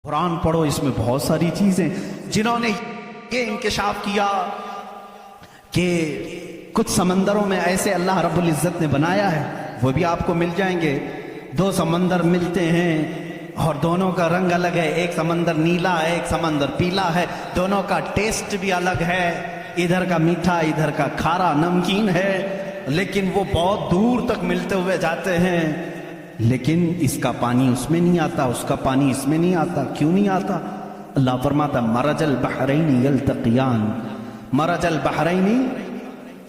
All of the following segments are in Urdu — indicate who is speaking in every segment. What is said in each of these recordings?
Speaker 1: قرآن پڑھو، اس میں بہت ساری چیزیں جنہوں نے یہ انکشاف کیا کہ کچھ سمندروں میں ایسے اللہ رب العزت نے بنایا ہے، وہ بھی آپ کو مل جائیں گے۔ دو سمندر ملتے ہیں اور دونوں کا رنگ الگ ہے، ایک سمندر نیلا ہے ایک سمندر پیلا ہے، دونوں کا ٹیسٹ بھی الگ ہے، ادھر کا میٹھا ادھر کا کھارا نمکین ہے، لیکن وہ بہت دور تک ملتے ہوئے جاتے ہیں، لیکن اس کا پانی اس میں نہیں آتا، اس کا پانی اس میں نہیں آتا۔ کیوں نہیں آتا؟ اللہ فرماتا مرج البحرین یلتقیان، مرج البحرین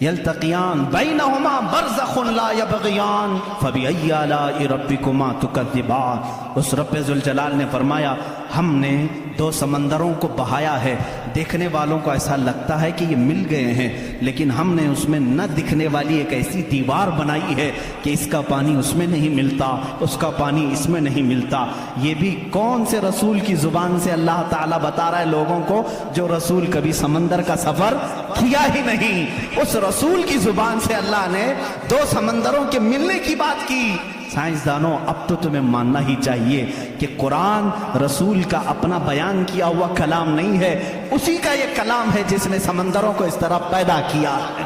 Speaker 1: یلتقیان بینہما برزخ لا یبغیان فبأی آلاء ربکما تکذبان۔ اس رب ذوالجلال نے فرمایا ہم نے دو سمندروں کو بہایا ہے، دیکھنے والوں کو ایسا لگتا ہے کہ یہ مل گئے ہیں، لیکن ہم نے اس میں نہ دکھنے والی ایک ایسی دیوار بنائی ہے کہ اس کا پانی اس میں نہیں ملتا، اس کا پانی اس میں نہیں ملتا۔ یہ بھی کون سے رسول کی زبان سے اللہ تعالیٰ بتا رہا ہے لوگوں کو جو رسول کبھی سمندر کا سفر کیا ہی نہیں؟ اس رسول کی زبان سے اللہ نے دو سمندروں کے ملنے کی بات کی۔ سائنسدانوں اب تو تمہیں ماننا ہی چاہیے کہ قرآن رسول کا اپنا بیان کیا ہوا کلام نہیں ہے، اسی کا یہ کلام ہے جس نے سمندروں کو اس طرح پیدا کیا ہے۔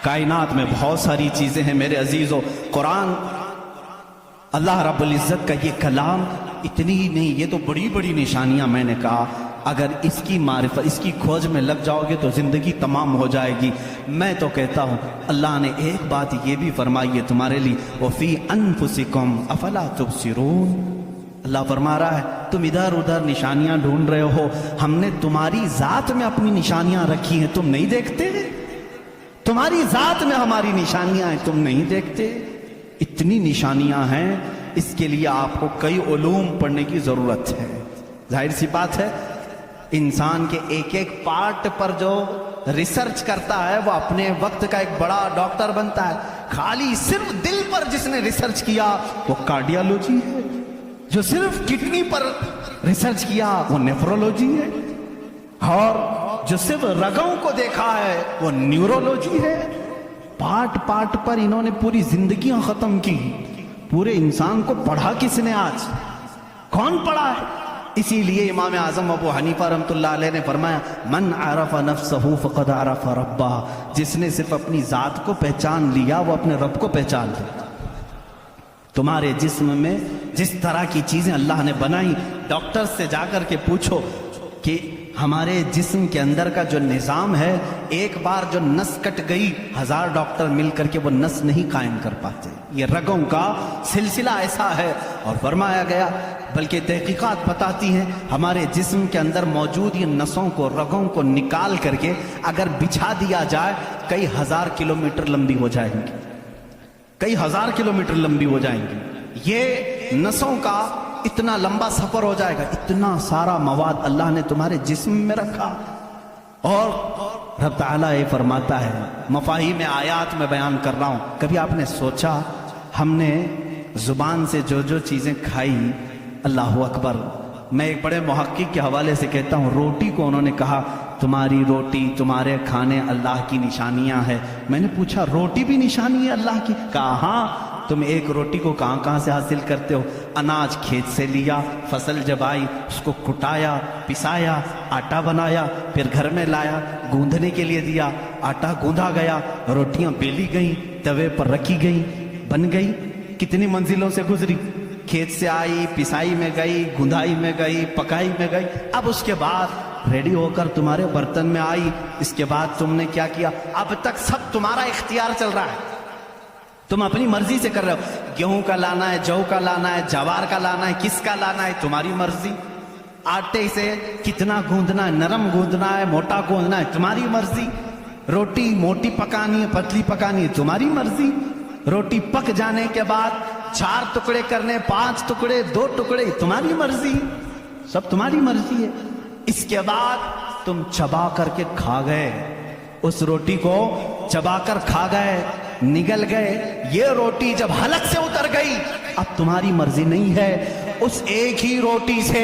Speaker 1: کائنات میں بہت ساری چیزیں ہیں میرے عزیزو، قرآن اللہ رب العزت کا یہ کلام اتنی ہی نہیں، یہ تو بڑی بڑی نشانیاں میں نے کہا، اگر اس کی معرفت اس کی کھوج میں لگ جاؤ گے تو زندگی تمام ہو جائے گی۔ میں تو کہتا ہوں اللہ نے ایک بات یہ بھی فرمائی ہے تمہارے لیے، وَفِي أَنفُسِكُمْ أَفَلَا تُبْصِرُونَ۔ اللہ فرما رہا ہے تم ادھر ادھر نشانیاں ڈھونڈ رہے ہو، ہم نے تمہاری ذات میں اپنی نشانیاں رکھی ہیں، تم نہیں دیکھتے؟ تمہاری ذات میں ہماری نشانیاں ہیں، تم نہیں دیکھتے؟ اتنی نشانیاں ہیں، اس کے لیے آپ کو کئی علوم پڑھنے کی ضرورت ہے۔ ظاہر سی بات ہے انسان کے ایک ایک پارٹ پر جو ریسرچ کرتا ہے وہ اپنے وقت کا ایک بڑا ڈاکٹر بنتا ہے۔ خالی صرف دل پر جس نے ریسرچ کیا وہ کارڈیالوجی ہے، جو صرف کڈنی پر ریسرچ کیا وہ نیفرولوجی ہے، اور جو صرف رگوں کو دیکھا ہے وہ نیورولوجی ہے۔ پارٹ پارٹ پر انہوں نے پوری زندگیاں ختم کی۔ پورے انسان کو پڑھا کس نے؟ آج کون پڑھا ہے؟ اسی لیے امام اعظم ابو حنیفہ رحمۃ اللہ علیہ نے فرمایا من عرف نفسہ فقد عرف ربہ، جس نے صرف اپنی ذات کو پہچان لیا وہ اپنے رب کو پہچان لیا۔ تمہارے جسم میں جس طرح کی چیزیں اللہ نے بنائی، ڈاکٹر سے جا کر کے پوچھو کہ ہمارے جسم کے اندر کا جو نظام ہے، ایک بار جو نس کٹ گئی 1000 ڈاکٹر مل کر کے وہ نس نہیں قائم کر پاتے۔ یہ رگوں کا سلسلہ ایسا ہے، اور فرمایا گیا بلکہ تحقیقات بتاتی ہیں ہمارے جسم کے اندر موجود یہ نسوں کو رگوں کو نکال کر کے اگر بچھا دیا جائے کئی 1000 کلومیٹر لمبی ہو جائیں گی، کئی 1000 کلومیٹر لمبی ہو جائیں گی۔ یہ نسوں کا اتنا لمبا سفر ہو جائے گا، اتنا سارا مواد اللہ نے تمہارے جسم میں رکھا۔ اور رب تعالیٰ یہ فرماتا ہے، مفاہیم آیات میں بیان کر رہا ہوں، کبھی آپ نے سوچا ہم نے زبان سے جو جو چیزیں کھائی، اللہ اکبر، میں ایک بڑے محقق کے حوالے سے کہتا ہوں، روٹی کو انہوں نے کہا تمہاری روٹی تمہارے کھانے اللہ کی نشانیاں ہیں۔ میں نے پوچھا روٹی بھی نشانی ہے اللہ کی؟ کہا ہاں۔ تم ایک روٹی کو کہاں کہاں سے حاصل کرتے ہو؟ اناج کھیت سے لیا، فصل جب آئی اس کو کٹایا، پسایا، آٹا بنایا، پھر گھر میں لایا، گوندھنے کے لیے دیا، آٹا گوندھا گیا، روٹیاں بیلی گئیں، توے پر رکھی گئیں، بن گئی۔ کتنی منزلوں سے گزری؟ کھیت سے آئی، پسائی میں گئی، گندھائی میں گئی، پکائی میں گئی، اب اس کے بعد ریڈی ہو کر تمہارے برتن میں آئی۔ اس کے بعد تم نے کیا کیا؟ اب تک سب تمہارا اختیار چل رہا ہے، تم اپنی مرضی سے کر رہے ہو۔ گیہوں کا لانا ہے، جو کا لانا ہے، جوار کا لانا ہے، کس کا لانا ہے، تمہاری مرضی۔ آٹے سے کتنا گوندھنا ہے، نرم گوندھنا ہے، موٹا گوندھنا ہے، تمہاری مرضی۔ روٹی موٹی پکانی ہے، پتلی پکانی ہے، تمہاری مرضی۔ روٹی پک جانے کے بعد 4 ٹکڑے کرنے، 5 ٹکڑے، 2 ٹکڑے، تمہاری مرضی، سب تمہاری مرضی ہے۔ اس کے بعد تم چبا کر کے کھا گئے، اس روٹی کو چبا کر کھا گئے، نگل گئے۔ یہ روٹی جب حلق سے اتر گئی اب تمہاری مرضی نہیں ہے، اس ایک ہی روٹی سے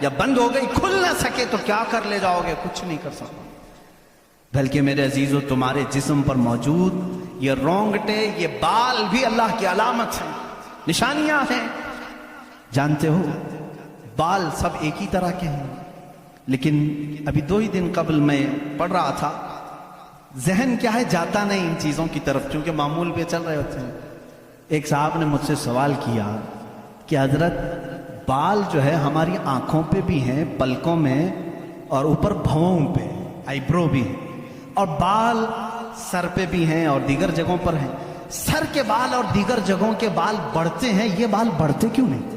Speaker 1: یا بند ہو گئی کھل نہ سکے تو کیا کر لے جاؤ گے؟ کچھ نہیں کر سکو. بلکہ میرے عزیزو تمہارے جسم پر موجود یہ رونگٹے، یہ بال بھی اللہ کی علامت ہیں، نشانیاں ہیں. جانتے ہو بال سب ایک ہی طرح کے ہیں، لیکن ابھی 2 ہی دن قبل میں پڑھ رہا تھا، ذہن کیا ہے جاتا نہیں ان چیزوں کی طرف کیونکہ معمول پہ چل رہے ہوتے ہیں. ایک صاحب نے مجھ سے سوال کیا کہ حضرت بال جو ہے ہماری آنکھوں پہ بھی ہیں، پلکوں میں، اور اوپر بھووں پہ آئی برو بھی ہیں، اور بال سر پہ بھی ہیں اور دیگر جگہوں پر ہیں. سر کے بال اور دیگر جگہوں کے بال بڑھتے ہیں، یہ بال بڑھتے کیوں نہیں؟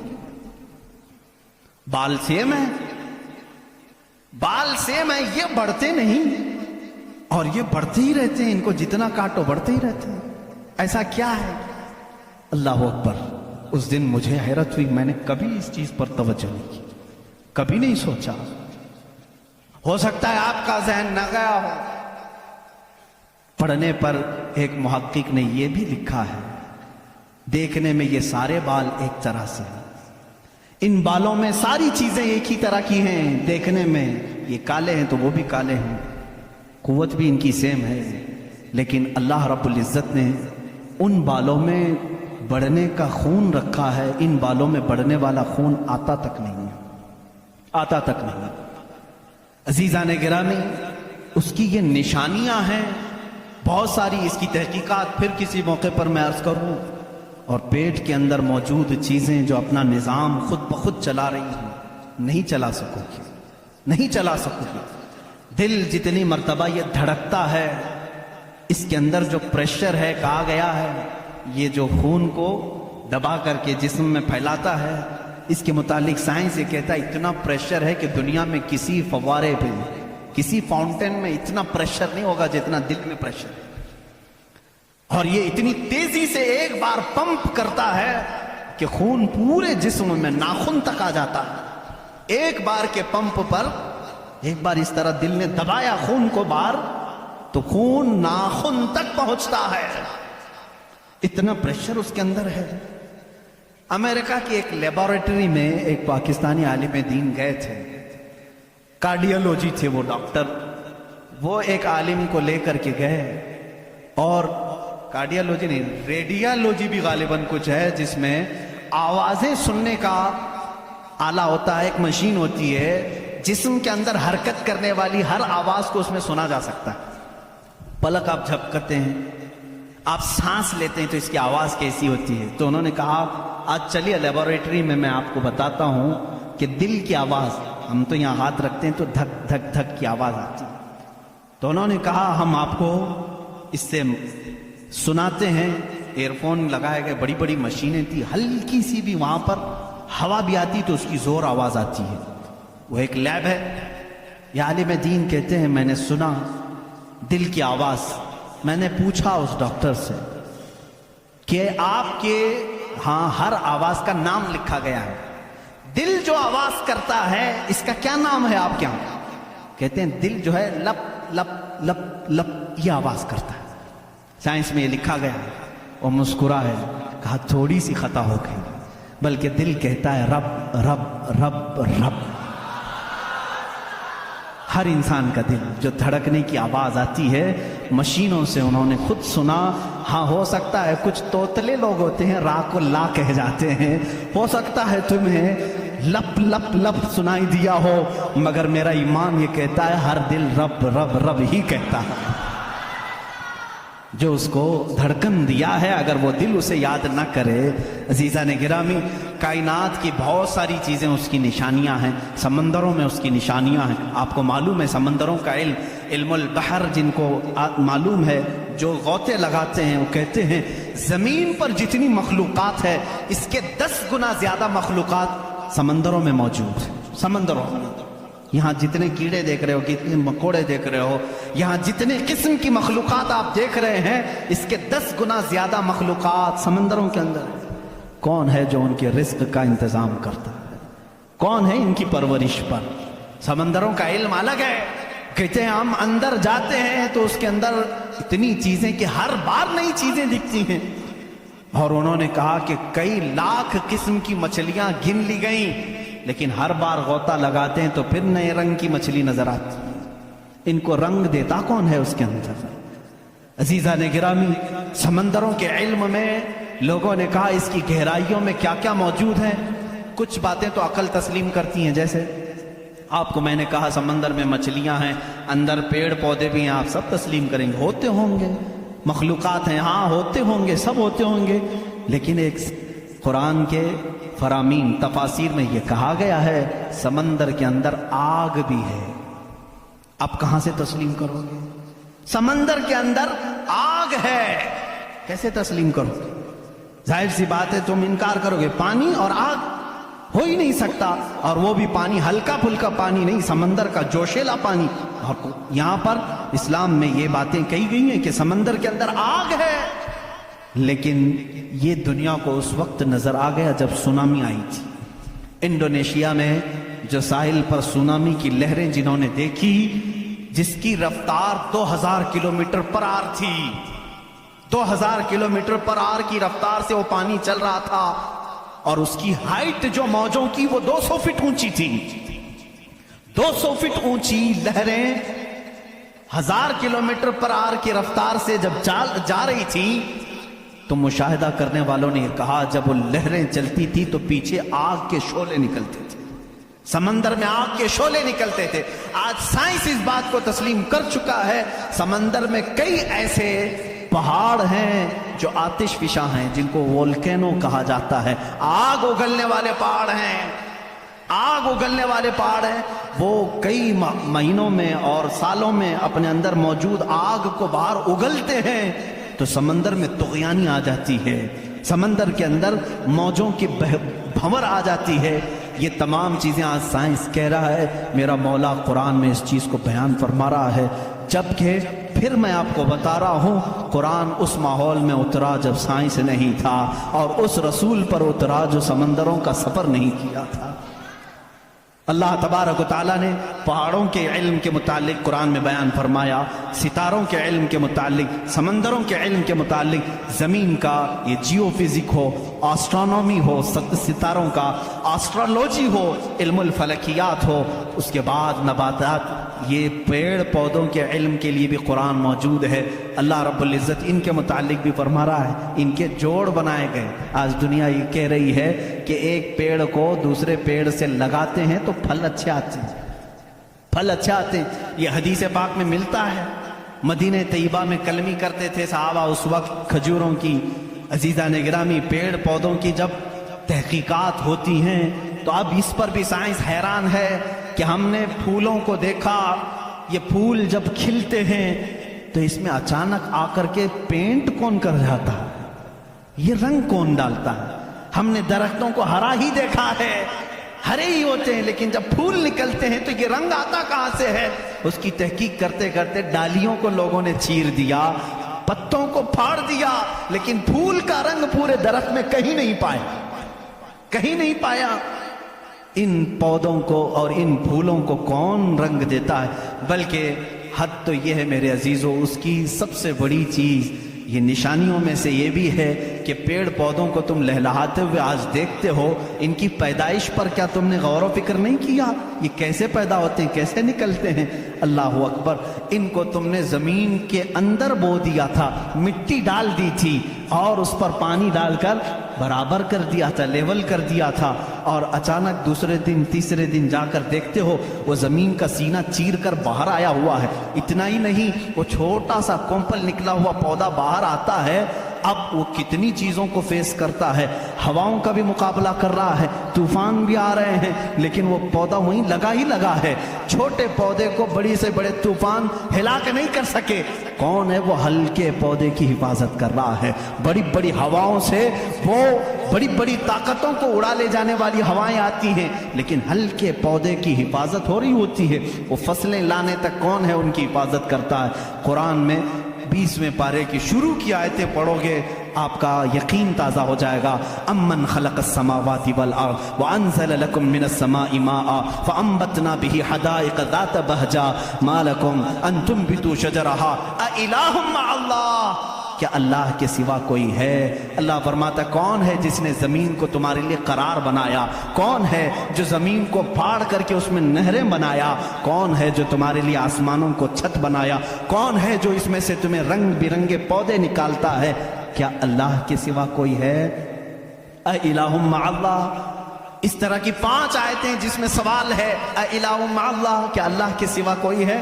Speaker 1: بال سیم ہے، بال سیم ہے، یہ بڑھتے نہیں اور یہ بڑھتے ہی رہتے ہیں، ان کو جتنا کاٹو بڑھتے ہی رہتے ہیں. ایسا کیا ہے؟ اللہ اکبر. اس دن مجھے حیرت ہوئی، میں نے کبھی اس چیز پر توجہ نہیں کی، کبھی نہیں سوچا. ہو سکتا ہے آپ کا ذہن نہ گیا ہو. پڑھنے پر ایک محقق نے یہ بھی لکھا ہے، دیکھنے میں یہ سارے بال ایک طرح سے ہیں، ان بالوں میں ساری چیزیں ایک ہی طرح کی ہیں. دیکھنے میں یہ کالے ہیں تو وہ بھی کالے ہیں، قوت بھی ان کی سیم ہے، لیکن اللہ رب العزت نے ان بالوں میں بڑھنے کا خون رکھا ہے. ان بالوں میں بڑھنے والا خون آتا تک نہیں ہے، آتا تک نہیں. عزیزان گرامی، اس کی یہ نشانیاں ہیں بہت ساری. اس کی تحقیقات پھر کسی موقع پر میں عرض کروں. اور پیٹ کے اندر موجود چیزیں جو اپنا نظام خود بخود چلا رہی ہیں، نہیں چلا سکو گی، نہیں چلا سکو گی. دل جتنی مرتبہ یہ دھڑکتا ہے، اس کے اندر جو پریشر ہے، کہا گیا ہے یہ جو خون کو دبا کر کے جسم میں پھیلاتا ہے، اس کے متعلق سائنس یہ کہتا ہے اتنا پریشر ہے کہ دنیا میں کسی فوارے پہ، کسی فاؤنٹین میں اتنا پریشر نہیں ہوگا جتنا دل میں پریشر ہے. اور یہ اتنی تیزی سے ایک بار پمپ کرتا ہے کہ خون پورے جسم میں ناخن تک آ جاتا ہے. ایک بار کے پمپ پر ایک بار اس طرح دل نے دبایا خون کو بار تو خون ناخن تک پہنچتا ہے. اتنا پریشر اس کے اندر ہے. امریکہ کی ایک لیبارٹری میں ایک پاکستانی عالم دین گئے تھے، کارڈیالوجی تھے وہ ڈاکٹر. وہ ایک عالم کو لے کر کے گئے، اور کارڈیالوجی نہیں، ریڈیالوجی بھی غالباً کچھ ہے جس میں آوازیں سننے کا آلہ ہوتا ہے، ایک مشین ہوتی ہے جسم کے اندر حرکت کرنے والی ہر آواز کو اس میں سنا جا سکتا ہے. پلک آپ جھپکتے ہیں، آپ سانس لیتے ہیں تو اس کی آواز کیسی ہوتی ہے. تو انہوں نے کہا آج چلیے لیبارٹری میں آپ کو بتاتا ہوں کہ دل کی آواز، ہم تو یہاں ہاتھ رکھتے ہیں تو دھک دھک دھک کی آواز آتی ہے. تو انہوں نے کہا ہم آپ کو اس سے سناتے ہیں. ایئر فون لگائے گئے، بڑی بڑی مشینیں تھی، ہلکی سی بھی وہاں پر ہوا بھی آتی تو اس کی زور آواز آتی ہے. وہ ایک لیب ہے. یہ عالم دین کہتے ہیں میں نے سنا دل کی آواز. میں نے پوچھا اس ڈاکٹر سے کہ آپ کے ہاں ہر آواز کا نام لکھا گیا ہے، دل جو آواز کرتا ہے اس کا کیا نام ہے آپ کے یہاں؟ کہتے ہیں دل جو ہے لپ لپ لپ لپ یہ آواز کرتا ہے. سائنس میں یہ لکھا گیا ہے. وہ مسکرا ہے، کہا تھوڑی سی خطا ہو گئی، بلکہ دل کہتا ہے رب رب رب رب. ہر انسان کا دل جو دھڑکنے کی آواز آتی ہے مشینوں سے انہوں نے خود سنا. ہاں ہو سکتا ہے کچھ توتلے لوگ ہوتے ہیں را کو لا کہہ جاتے ہیں، ہو سکتا ہے تمہیں لپ لپ لپ سنائی دیا ہو، مگر میرا ایمان یہ کہتا ہے ہر دل رب رب رب ہی کہتا ہے. جو اس کو دھڑکن دیا ہے اگر وہ دل اسے یاد نہ کرے. عزیزان گرامی، کائنات کی بہت ساری چیزیں اس کی نشانیاں ہیں. سمندروں میں اس کی نشانیاں ہیں. آپ کو معلوم ہے سمندروں کا علم البحر جن کو معلوم ہے، جو غوطے لگاتے ہیں وہ کہتے ہیں زمین پر جتنی مخلوقات ہے اس کے 10 گنا زیادہ مخلوقات سمندروں میں موجود ہیں. سمندروں میں یہاں جتنے کیڑے دیکھ رہے ہو، کتنے مکوڑے دیکھ رہے ہو، یہاں جتنے قسم کی مخلوقات آپ دیکھ رہے ہیں اس کے 10 گنا زیادہ مخلوقات سمندروں کے اندر. کون ہے جو ان کے رزق کا انتظام کرتا ہے؟ کون ہے ان کی پرورش پر؟ سمندروں کا علم الگ ہے. کہتے ہیں ہم اندر جاتے ہیں تو اس کے اندر اتنی چیزیں کہ ہر بار نئی چیزیں دکھتی ہیں. اور انہوں نے کہا کہ کئی لاکھ قسم کی مچھلیاں گن لی گئیں، لیکن ہر بار غوطہ لگاتے ہیں تو پھر نئے رنگ کی مچھلی نظر آتی ہے. ان کو رنگ دیتا کون ہے اس کے اندر؟ عزیزان گرامی، سمندروں کے علم میں لوگوں نے کہا اس کی گہرائیوں میں کیا کیا موجود ہے. کچھ باتیں تو عقل تسلیم کرتی ہیں، جیسے آپ کو میں نے کہا سمندر میں مچھلیاں ہیں، اندر پیڑ پودے بھی ہیں، آپ سب تسلیم کریں گے، ہوتے ہوں گے. مخلوقات ہیں، ہاں ہوتے ہوں گے، سب ہوتے ہوں گے. لیکن ایک قرآن کے فرامین تفاسیر میں یہ کہا گیا ہے سمندر کے اندر آگ بھی ہے. آپ کہاں سے تسلیم کرو گے؟ سمندر کے اندر آگ ہے، کیسے تسلیم کرو گے؟ ظاہر سی بات ہے تم انکار کرو گے. پانی اور آگ ہو ہی نہیں سکتا، اور وہ بھی پانی ہلکا پھلکا پانی نہیں، سمندر کا جوشیلا پانی. اور یہاں پر اسلام میں یہ باتیں کہی گئی ہیں کہ سمندر کے اندر آگ ہے. لیکن یہ دنیا کو اس وقت نظر آ گیا جب سونامی آئی تھی. انڈونیشیا میں جو ساحل پر سونامی کی لہریں جنہوں نے دیکھی، جس کی رفتار 2000 کلومیٹر پر آر تھی، 2000 کلومیٹر پر آر کی رفتار سے وہ پانی چل رہا تھا، اور اس کی ہائٹ جو موجوں کی وہ 200 فٹ اونچی تھی. 200 فٹ اونچی لہریں 1000 کلومیٹر پر آر کی رفتار سے جب جا رہی تھی تو مشاہدہ کرنے والوں نے کہا جب وہ لہریں چلتی تھی تو پیچھے آگ کے شعلے نکلتے تھے، سمندر میں آگ کے شعلے نکلتے تھے. آج سائنس اس بات کو تسلیم کر چکا ہے سمندر میں کئی ایسے پہاڑ ہیں جو آتش فشاں ہیں، جن کو وولکینو کہا جاتا ہے. آگ اگلنے والے پہاڑ ہیں، آگ اگلنے والے پہاڑ ہیں. وہ کئی مہینوں میں اور سالوں میں اپنے اندر موجود آگ کو باہر اگلتے ہیں تو سمندر میں طغیانی آ جاتی ہے، سمندر کے اندر موجوں کی بھنور آ جاتی ہے. یہ تمام چیزیں آج سائنس کہہ رہا ہے، میرا مولا قرآن میں اس چیز کو بیان فرما رہا ہے. جبکہ پھر میں آپ کو بتا رہا ہوں قرآن اس ماحول میں اترا جب سائنس نہیں تھا، اور اس رسول پر اترا جو سمندروں کا سفر نہیں کیا تھا. اللہ تبارک و تعالیٰ نے پہاڑوں کے علم کے متعلق قرآن میں بیان فرمایا، ستاروں کے علم کے متعلق، سمندروں کے علم کے متعلق، زمین کا یہ جیو فزک ہو، آسٹرونومی ہو، ستاروں کا آسٹرولوجی ہو، علم الفلکیات ہو، اس کے بعد نباتات، یہ پیڑ پودوں کے علم کے لیے بھی قرآن موجود ہے. اللہ رب العزت ان کے متعلق بھی فرما رہا ہے ان کے جوڑ بنائے گئے. آج دنیا یہ کہہ رہی ہے کہ ایک پیڑ کو دوسرے پیڑ سے لگاتے ہیں تو پھل اچھے آتے ہیں، پھل اچھے آتے ہیں. یہ حدیث پاک میں ملتا ہے. مدینہ طیبہ میں کلمی کرتے تھے صحابہ اس وقت کھجوروں کی. عزیزان گرامی، پیڑ پودوں کی جب تحقیقات ہوتی ہیں تو اب اس پر بھی سائنس حیران ہے کہ ہم نے پھولوں کو دیکھا، یہ پھول جب کھلتے ہیں تو اس میں اچانک آ کر کے پینٹ کون کر جاتا ہے، یہ رنگ کون ڈالتا ہے. ہم نے درختوں کو ہرا ہی دیکھا ہے، ہرے ہی ہوتے ہیں، لیکن جب پھول نکلتے ہیں تو یہ رنگ آتا کہاں سے ہے. اس کی تحقیق کرتے کرتے ڈالیوں کو لوگوں نے چیر دیا، پتوں کو پھاڑ دیا، لیکن پھول کا رنگ پورے درخت میں کہیں نہیں پایا، کہیں نہیں پایا. ان پودوں کو اور ان پھولوں کو کون رنگ دیتا ہے؟ بلکہ حد تو یہ ہے میرے عزیزو، اس کی سب سے بڑی چیز یہ نشانیوں میں سے یہ بھی ہے کہ پیڑ پودوں کو تم لہلہاتے ہوئے آج دیکھتے ہو، ان کی پیدائش پر کیا تم نے غور و فکر نہیں کیا؟ یہ کیسے پیدا ہوتے ہیں، کیسے نکلتے ہیں؟ اللہ اکبر. ان کو تم نے زمین کے اندر بو دیا تھا، مٹی ڈال دی تھی اور اس پر پانی ڈال کر برابر کر دیا تھا، لیول کر دیا تھا، اور اچانک دوسرے دن تیسرے دن جا کر دیکھتے ہو وہ زمین کا سینہ چیر کر باہر آیا ہوا ہے. اتنا ہی نہیں، وہ چھوٹا سا کومپل نکلا ہوا پودا باہر آتا ہے. اب وہ کتنی چیزوں کو فیس کرتا ہے، ہواؤں کا بھی مقابلہ کر رہا ہے، طوفان بھی آ رہے ہیں، لیکن وہ پودا وہیں لگا ہی لگا ہے. چھوٹے پودے کو بڑی سے بڑے طوفان ہلا کے نہیں کر سکے. کون ہے وہ ہلکے پودے کی حفاظت کر رہا ہے. بڑی بڑی ہواؤں سے وہ بڑی بڑی طاقتوں کو اڑا لے جانے والی ہوائیں آتی ہیں، لیکن ہلکے پودے کی حفاظت ہو رہی ہوتی ہے. وہ فصلیں لانے تک کون ہے ان کی حفاظت کرتا ہے. قرآن میں 20ویں پارے کی شروع کی آیتیں پڑھو گے آپ کا یقین تازہ ہو جائے گا. امن خلق السماوات والارض وانزل لكم من السماء ماء فانبتنا به حدائق ذات بهجا ما لكم ان تنبتوا شجرها اإله مع الله. کیا اللہ کے سوا کوئی ہے؟ اللہ فرماتا ہے کون ہے جس نے زمین کو تمہارے لیے قرار بنایا؟ کون ہے جو زمین کو پھاڑ کر کے اس میں نہریں بنایا؟ کون ہے جو تمہارے لیے آسمانوں کو چھت بنایا؟ کون ہے جو اس میں سے تمہیں رنگ برنگے پودے نکالتا ہے؟ کیا اللہ کے سوا کوئی ہے؟ اِلَٰهٌ مَّعَ اللَّهِ، اس طرح کی 5 آیتیں جس میں سوال ہے اِلَٰهٌ مَّعَ اللَّهِ، کیا اللہ کے سوا کوئی ہے؟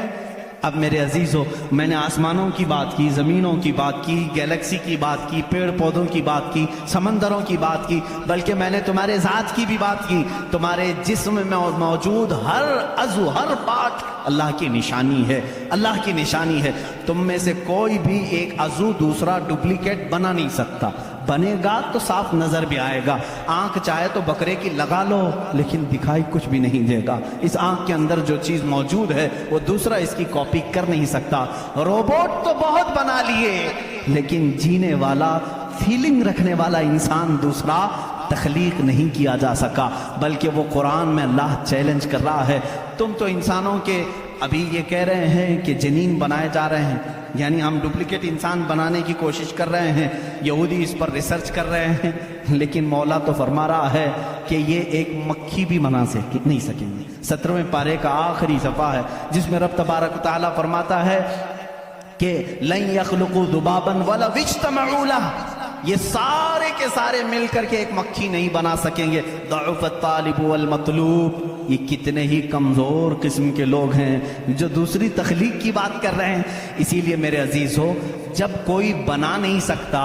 Speaker 1: اب میرے عزیزو، میں نے آسمانوں کی بات کی، زمینوں کی بات کی، گیلیکسی کی بات کی، پیڑ پودوں کی بات کی، سمندروں کی بات کی، بلکہ میں نے تمہارے ذات کی بھی بات کی۔ تمہارے جسم میں موجود ہر عضو، ہر پارٹ اللہ کی نشانی ہے، اللہ کی نشانی ہے۔ تم میں سے کوئی بھی ایک عضو دوسرا ڈپلیکیٹ بنا نہیں سکتا، بنے گا تو صاف نظر بھی آئے گا۔ آنکھ چاہے تو بکرے کی لگا لو لیکن دکھائی کچھ بھی نہیں دے گا۔ اس آنکھ کے اندر جو چیز موجود ہے وہ دوسرا اس کی کاپی کر نہیں سکتا۔ روبوٹ تو بہت بنا لیے لیکن جینے والا، فیلنگ رکھنے والا انسان دوسرا تخلیق نہیں کیا جا سکا، بلکہ وہ قرآن میں اللہ چیلنج کر رہا ہے۔ تم تو انسانوں کے ابھی یہ کہہ رہے ہیں کہ جنین بنائے جا رہے ہیں، یعنی ہم ڈپلیکیٹ انسان بنانے کی کوشش کر رہے ہیں، یہودی اس پر ریسرچ کر رہے ہیں، لیکن مولا تو فرما رہا ہے کہ یہ ایک مکھی بھی بنا نہیں سکیں گے۔ 17ویں پارے کا آخری صفحہ ہے جس میں رب تبارک و تعالیٰ فرماتا ہے کہ لن یخلقوا ذبابا ولو اجتمعوا لہ، یہ سارے کے سارے مل کر کے ایک مکھی نہیں بنا سکیں گے۔ ضعف الطالب والمطلوب، یہ کتنے ہی کمزور قسم کے لوگ ہیں جو دوسری تخلیق کی بات کر رہے ہیں۔ اسی لیے میرے عزیز ہو، جب کوئی بنا نہیں سکتا،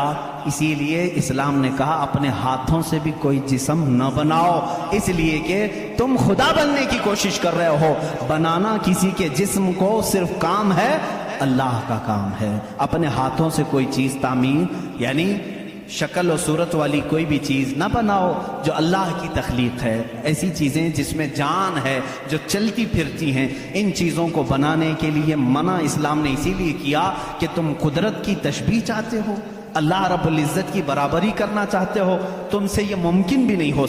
Speaker 1: اسی لیے اسلام نے کہا اپنے ہاتھوں سے بھی کوئی جسم نہ بناؤ، اس لیے کہ تم خدا بننے کی کوشش کر رہے ہو۔ بنانا کسی کے جسم کو صرف کام ہے، اللہ کا کام ہے۔ اپنے ہاتھوں سے کوئی چیز تعمیر، یعنی شکل و صورت والی کوئی بھی چیز نہ بناؤ جو اللہ کی تخلیق ہے۔ ایسی چیزیں جس میں جان ہے، جو چلتی پھرتی ہیں، ان چیزوں کو بنانے کے لیے منع اسلام نے اسی لیے کیا کہ تم قدرت کی تشبیہ چاہتے ہو، اللہ رب العزت کی برابری کرنا چاہتے ہو، تم سے یہ ممکن بھی نہیں ہو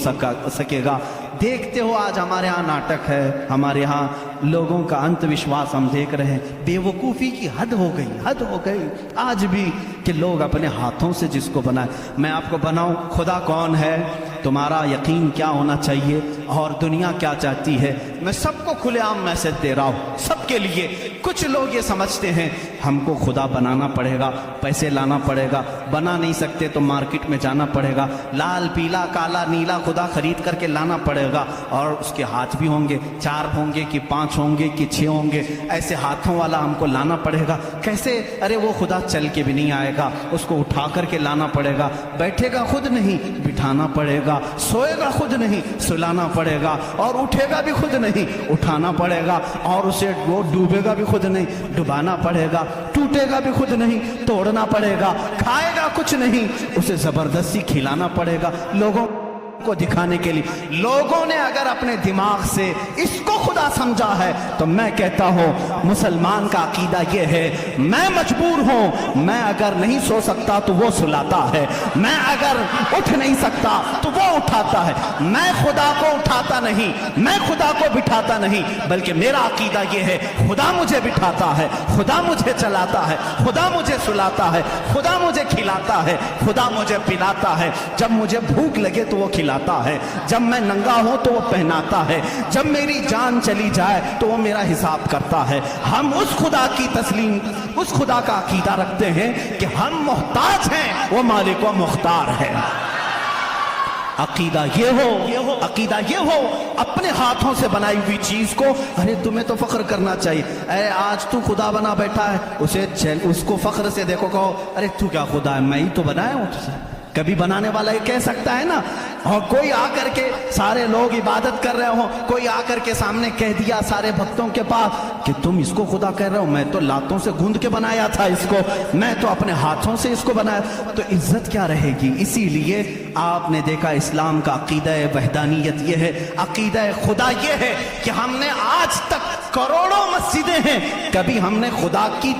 Speaker 1: سکے گا۔ دیکھتے ہو آج ہمارے ہاں ناٹک ہے، ہمارے ہاں لوگوں کا انت وشواس ہم دیکھ رہے ہیں۔ بے وقوفی کی حد ہو گئی، حد ہو گئی آج بھی کہ لوگ اپنے ہاتھوں سے جس کو بنائے۔ میں آپ کو بناؤں، خدا کون ہے، تمہارا یقین کیا ہونا چاہیے اور دنیا کیا چاہتی ہے، میں سب کو کھلے عام میسج دے رہا ہوں، سب کے لیے۔ کچھ لوگ یہ سمجھتے ہیں ہم کو خدا بنانا پڑے گا، پیسے لانا پڑے گا، بنا نہیں سکتے تو مارکیٹ میں جانا پڑے گا، لال پیلا کالا نیلا خدا خرید کر کے لانا پڑے گا، اور اس کے ہاتھ بھی ہوں گے، 4 ہوں گے کہ 5 ہوں گے کہ 6 ہوں گے، ایسے ہاتھوں والا ہم کو لانا پڑے گا۔ کیسے؟ ارے وہ خدا چل کے بھی نہیں آئے گا، اس کو اٹھا کر کے لانا پڑے گا، بیٹھے گا خود نہیں بٹھانا پڑے گا، سوئے گا خود نہیں سلانا پڑے گا، اور اٹھے گا بھی خود نہیں اٹھانا پڑے گا، اور اسے وہ ڈوبے گا بھی خود نہیں ڈبانا پڑے گا، ٹوٹے گا بھی خود نہیں توڑنا پڑے گا، کھائے گا کچھ نہیں اسے زبردستی کھلانا پڑے گا، لوگوں کو دکھانے کے لیے۔ لوگوں نے اگر اپنے دماغ سے اس کو خدا سمجھا ہے تو میں کہتا ہوں مسلمان کا عقیدہ یہ ہے، میں مجبور ہوں، میں اگر نہیں سو سکتا تو وہ سلاتا ہے، میں اگر اٹھ نہیں سکتا تو وہ اٹھاتا ہے، میں خدا کو اٹھاتا نہیں، میں خدا کو بٹھاتا نہیں، بلکہ میرا عقیدہ یہ ہے خدا مجھے بٹھاتا ہے، خدا مجھے چلاتا ہے، خدا مجھے سلاتا ہے، خدا مجھے کھلاتا ہے، خدا مجھے پلاتا ہے، جب مجھے بھوک لگے تو وہ کھلاتا ہے، جب میں ننگا ہوں تو وہ پہناتا ہے، جب میری جان چلی جائے تو وہ میرا حساب کرتا ہے۔ ہم اس خدا کی تسلیم، اس خدا کا عقیدہ رکھتے ہیں کہ ہم محتاج ہیں، وہ مالک و مختار ہے۔ عقیدہ یہ ہو، عقیدہ یہ ہو، اپنے ہاتھوں سے بنائی ہوئی چیز کو، ارے تمہیں تو فخر کرنا چاہیے، اے آج تو خدا بنا بیٹھا ہے، اس کو فخر سے دیکھو، کہو ارے تو کیا خدا ہے، میں ہی تو بنایا ہوں تجھے۔ کبھی بنانے والا یہ کہہ سکتا ہے نا؟ اور کوئی آ کر کے، سارے لوگ عبادت کر رہے ہوں، کوئی آ کر کے سامنے کہہ دیا سارے بھکتوں کے پاس کہ تم اس کو خدا کہہ رہے ہو، میں تو لاتوں سے گوندھ کے بنایا تھا اس کو، میں تو اپنے ہاتھوں سے اس کو بنایا، تو عزت کیا رہے گی؟ اسی لیے آپ نے دیکھا اسلام کا عقیدہ وحدانیت یہ ہے، عقیدہ خدا یہ ہے کہ ہم نے آج تک کروڑوں مسجدیں ہیں، کبھی ہم نے خدا کی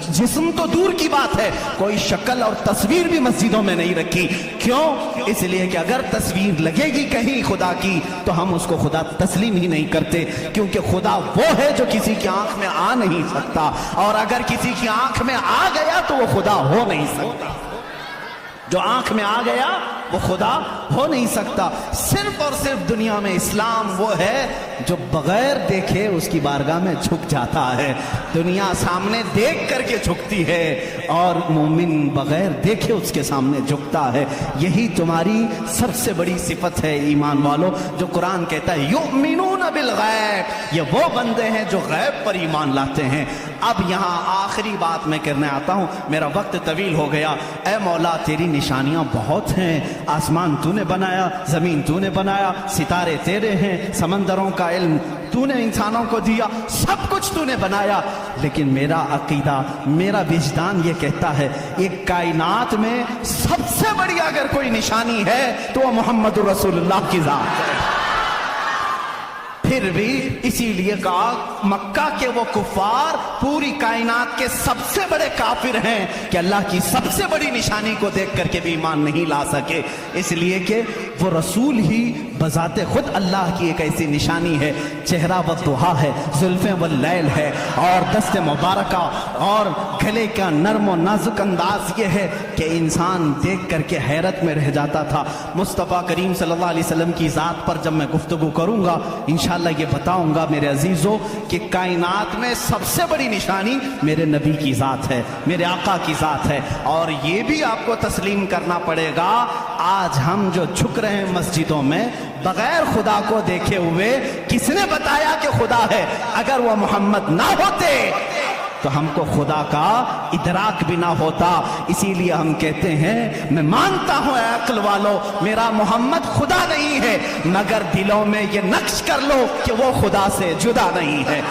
Speaker 1: جسم تو دور کی بات ہے، کوئی شکل اور تصویر بھی مسجدوں میں نہیں رکھی۔ کیوں؟ اس لیے کہ اگر تصویر لگے گی کہیں خدا کی تو ہم اس کو خدا تسلیم ہی نہیں کرتے، کیونکہ خدا وہ ہے جو کسی کی آنکھ میں آ نہیں سکتا، اور اگر کسی کی آنکھ میں آ گیا تو وہ خدا ہو نہیں سکتا۔ جو آنکھ میں آ گیا وہ خدا ہو نہیں سکتا۔ صرف اور صرف دنیا میں اسلام وہ ہے جو بغیر دیکھے اس کی بارگاہ میں جھک جاتا ہے۔ دنیا سامنے دیکھ کر کے جھکتی ہے اور مومن بغیر دیکھے اس کے سامنے جھکتا ہے۔ یہی تمہاری سب سے بڑی صفت ہے ایمان والو، جو قرآن کہتا ہے یؤمنون بالغیب، یہ وہ بندے ہیں جو غیب پر ایمان لاتے ہیں۔ اب یہاں آخری بات میں کرنے آتا ہوں، میرا وقت طویل ہو گیا۔ اے مولا تیری نشانیاں بہت ہیں، آسمان تو نے بنایا، زمین تو نے بنایا، ستارے تیرے ہیں، سمندروں کا علم تو نے انسانوں کو دیا، سب کچھ تو نے بنایا، لیکن میرا عقیدہ، میرا وجدان یہ کہتا ہے ایک کائنات میں سب سے بڑی اگر کوئی نشانی ہے تو وہ محمد رسول اللہ کی ذات ہے۔ پھر بھی اسی لیے کہا مکہ کے وہ کفار پوری کائنات کے سب سے بڑے کافر ہیں کہ اللہ کی سب سے بڑی نشانی کو دیکھ کر کے بھی ایمان نہیں لا سکے، اس لیے کہ وہ رسول ہی بذات خود اللہ کی ایک ایسی نشانی ہے۔ چہرہ والضحیٰ ہے، زلفیں واللیل ہے، اور دست مبارکہ اور گلے کا نرم و نازک انداز یہ ہے کہ انسان دیکھ کر کے حیرت میں رہ جاتا تھا۔ مصطفیٰ کریم صلی اللہ علیہ وسلم کی ذات پر جب میں گفتگو کروں گا انشاءاللہ یہ بتاؤں گا میرے عزیزوں کہ کائنات میں سب سے بڑی نشانی میرے نبی کی ذات ہے، میرے آقا کی ذات ہے۔ اور یہ بھی آپ کو تسلیم کرنا پڑے گا، آج ہم جو جھک رہے ہیں مسجدوں میں بغیر خدا کو دیکھے ہوئے، کس نے بتایا کہ خدا ہے؟ اگر وہ محمد نہ ہوتے تو ہم کو خدا کا ادراک بھی نہ ہوتا۔ اسی لیے ہم کہتے ہیں میں مانتا ہوں اے عقل والو میرا محمد خدا نہیں ہے، مگر دلوں میں یہ نقش کر لو کہ وہ خدا سے جدا نہیں ہے۔